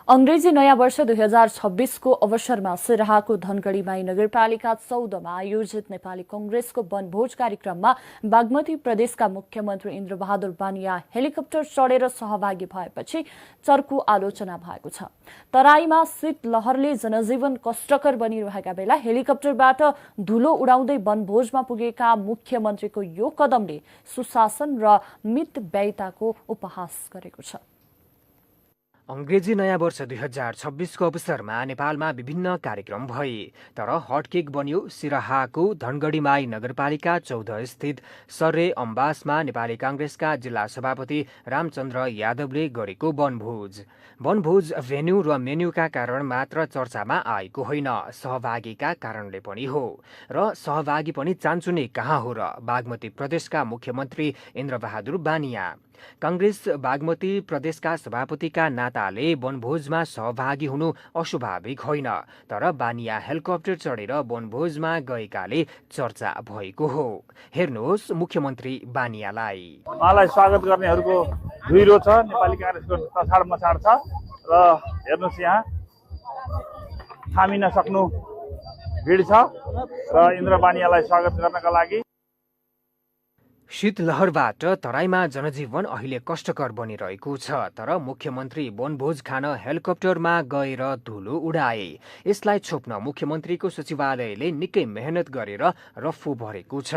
अंग्रेजी नयाँ वर्ष 2026 को अवसरमा सिराहाको धनगढी माई नगरपालिका 14 मा आयोजित नेपाली कांग्रेसको वनभोज कार्यक्रममा बागमती प्रदेशका मुख्यमन्त्री इन्द्रबहादुर बानिया हेलिकप्टर चढेर सहभागी भएपछि चर्को आलोचना भएको छ। तराईमा शीतलहरले जनजीवन कष्टकर बनिरहेका बेला हेलिकप्टरबाट धुलो उडाउँदै वनभोजमा पुगेका मुख्यमन्त्रीको यो कदमले सुशासन र मितव्ययिताको उपहास गरेको छ। अंग्रेजी नयाँ वर्ष 2026 को अवसरमा नेपालमा विभिन्न कार्यक्रम भए, तर हटकेक बन्यो सिराहाको धनगढी माई नगरपालिका 14 स्थित सर्रे अम्बासमा नेपाली कांग्रेसका जिल्ला सभापति रामचन्द्र यादवले गरेको वनभोज भेन्यू र मेन्यूका कारण मात्र चर्चामा आएको होइन, सहभागीका कारणले पनि हो। र सहभागी पनि चान्चुने कहाँ हो र बागमती प्रदेशका मुख्यमन्त्री इन्द्रबहादुर बानिया। कांग्रेस बागमती प्रदेशका सभापतिका नाताले वनभोजमा सहभागी हुनु अस्वाभाविक होइन, तर बानिया हेलिकप्टर चढेर वनभोजमा गएकाले चर्चा भएको हो। हेर्नुहोस् मुख्यमन्त्री बानियालाई। उहाँलाई स्वागत गर्नेहरूको धुइरो छ, नेपाली कांग्रेसको तछाड मछाड छ र हेर्नुहोस् यहाँ थामिन सक्नु भिड छ र इन्द्र बानियालाई स्वागत गर्नका लागि। शीतलहरबाट तराईमा जनजीवन अहिले कष्टकर बनिरहेको छ, तर मुख्यमन्त्री वनभोज खान हेलिकप्टरमा गएर धुलो उडाए। यसलाई छोप्न मुख्यमन्त्रीको सचिवालयले निकै मेहनत गरेर रफ्फु भरेको छ।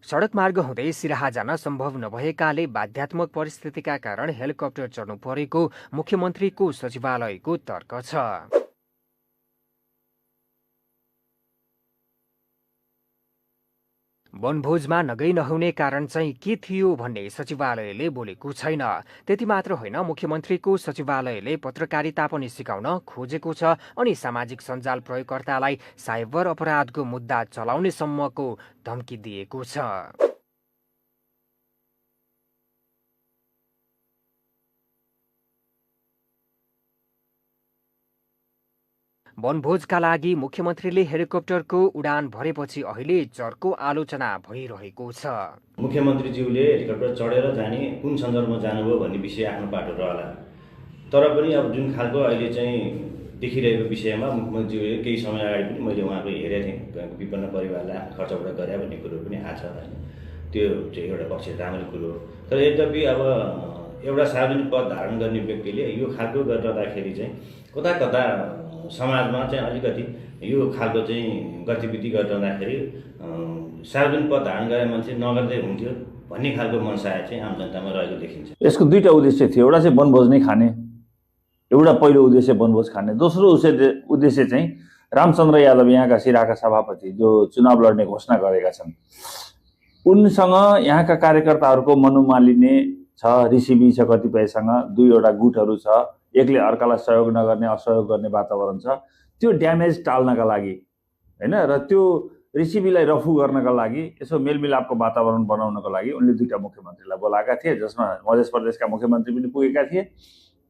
सडक मार्ग हुँदै सिराहा जान सम्भव नभएकाले बाध्यात्मक परिस्थितिका कारण हेलिकप्टर चढ्नु परेको मुख्यमन्त्रीको सचिवालयको तर्क छ। वनभोजमा नगई नहुने कारण चाहिँ के थियो भन्ने सचिवालयले बोलेको छैन। त्यति मात्र होइन, मुख्यमन्त्रीको सचिवालयले पत्रकारिता पनि सिकाउन खोजेको छ अनि सामाजिक सञ्जाल प्रयोगकर्तालाई साइबर अपराधको मुद्दा चलाउने सम्मको धम्की दिएको छ। वनभोजका लागि मुख्यमन्त्रीले हेलिकप्टरको उडान भरेपछि अहिले चर्को आलोचना भइरहेको छ। मुख्यमन्त्रीज्यूले हेलिकप्टर चढेर जाने कुन सन्दर्भमा जानुभयो भन्ने विषय आफ्नो बाटो रहला, तर पनि अब जुन खालको अहिले चाहिँ देखिरहेको विषयमा मुख्यमन्त्रीज्यूले केही समय अगाडि पनि मैले उहाँको हेरेको थिएँ, विपन्न परिवारलाई खर्चबाट गरे भन्ने कुरो पनि आएको छ होइन। त्यो चाहिँ एउटा पक्ष राम्रो कुरो हो, तर यद्यपि अब एउटा सार्वजनिक पद धारण गर्ने व्यक्तिले यो खालको गर्दाखेरि चाहिँ कता कता समाजमा चाहिँ अलिकति यो खालको चाहिँ गतिविधि गर्दाखेरि सार्वजनिक पद धारण गर्ने मान्छे नगर्दै हुन्थ्यो भन्ने खालको मनसाय चाहिँ आम जनतामा रहेको देखिन्छ। यसको दुईटा उद्देश्य थियो, एउटा चाहिँ वनभोज नै खाने, एउटा पहिलो उद्देश्य वनभोज खाने, दोस्रो उद्देश्य चाहिँ रामचन्द्र यादव यहाँका सिराहाका सभापति जो चुनाव लड्ने घोषणा गरेका छन्, उनसँग यहाँका कार्यकर्ताहरूको मनोमालिन्य छ, रिसिभी छ, कतिपयसँग दुईवटा गुटहरू छ, एकले अर्कालाई सहयोग नगर्ने असहयोग गर्ने वातावरण छ। त्यो ड्यामेज टाल्नका लागि हैन र त्यो रिसिभीलाई रफु गर्नका लागि यसो मेलमिलापको वातावरण बनाउनको लागि उनले दुईटा मुख्यमन्त्रीलाई बोलाएका थिए, जसमा मध्य प्रदेशका मुख्यमन्त्री पनि पुगेका थिए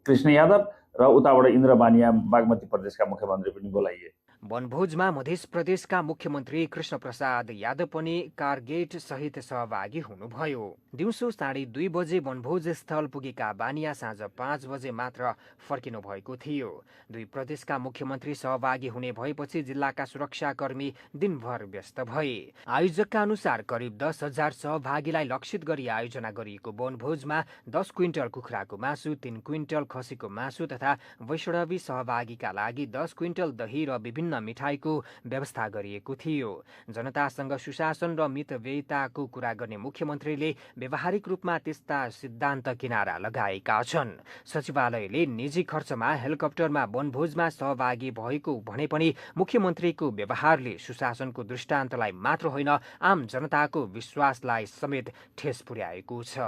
कृष्ण यादव र उताबाट इन्द्र बानिया बागमती प्रदेशका मुख्यमन्त्री पनि बोलाइए। वनभोजमा मध्य प्रदेशका मुख्यमन्त्री कृष्ण प्रसाद यादव पनि कारगेट सहित सहभागी हुनुभयो। दिउँसो 2:30 बजे वनभोज स्थल पुगेका बानिया साँझ 5 बजे मात्र फर्किनु भएको थियो। दुई प्रदेशका मुख्यमन्त्री सहभागी हुने भएपछि जिल्लाका सुरक्षाकर्मी दिनभर व्यस्त भए। आयोजकका अनुसार करिब 10,000 सहभागीलाई लक्षित गरी आयोजना गरिएको वनभोजमा 10 क्विन्टल कुखुराको मासु, 3 क्विन्टल खसीको मासु तथा वैष्णवी सहभागीका लागि 10 क्विन्टल दही र विभिन्न मिठाईको व्यवस्था गरिएको थियो। जनतासँग सुशासन र मितव्ययिताको कुरा गर्ने मुख्यमन्त्रीले व्यावहारिक रूपमा त्यस्ता सिद्धान्त किनारा लगाएका छन्। सचिवालयले निजी खर्चमा हेलिकप्टरमा वनभोजमा सहभागी भएको भने पनि मुख्यमन्त्रीको व्यवहारले सुशासनको दृष्टान्तलाई मात्र होइन आम जनताको विश्वासलाई समेत ठेस पुर्याएको छ।